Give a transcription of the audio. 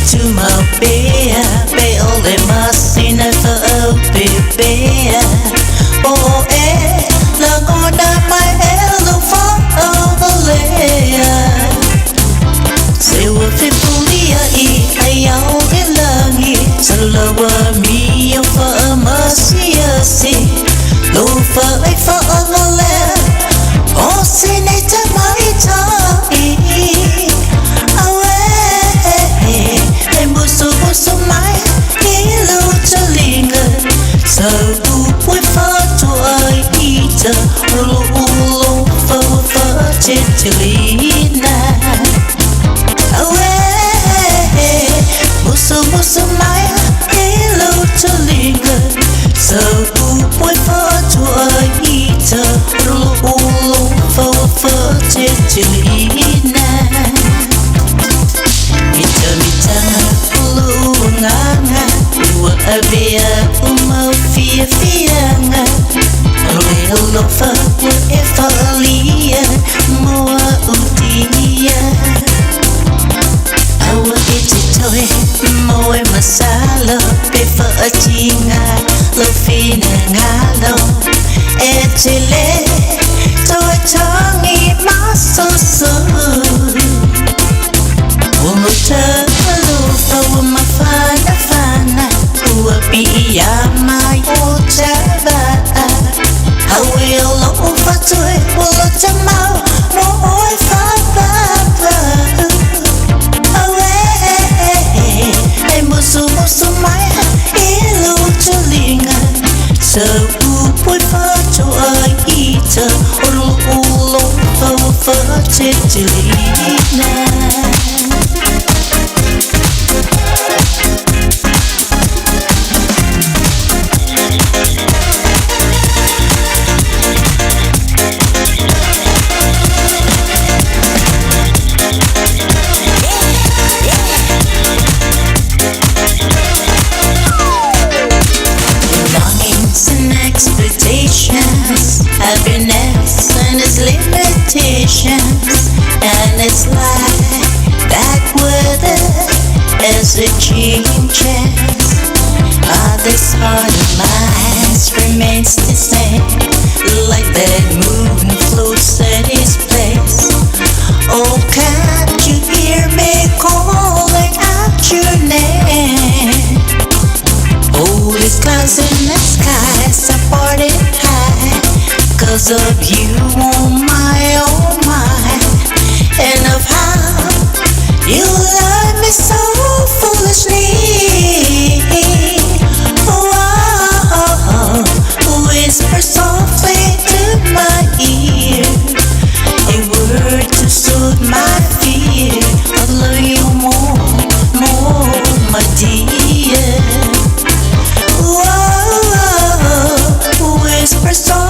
to my bear, only my sinner for a baby. Oh, lagona my hello for overlay. Say what people I only love you. So love me for a mercy, low for overlay. Oh, sin it to my tongue. So my hello to linger. So we fought to eat roll for Chichelina. Away, so my hello to linger. So we fought to eat roll for Chichelina. Savea Moómoóga Lelo fa efalia Moómoóga Awa ititoe moe masalo Pefa achinga lo fina ngalo Etile toa tongi masoso Umutalo fa mafana Pia mai ochava I will over to it will tomorrow more papa away I musu my hello to linger so we for to eat all for Chichelina. Happiness and its limitations, and it's like that weather as it changes. This heart of mine remains the same, like that moon floats at its place. Oh, can't you hear me calling out your name? Oh, these clouds in the sky supported high, 'cause of you, oh my, and of how you love me so foolishly. Oh, whisper softly to my ear a word to soothe my fear. I love you more, my dear. Whisper softly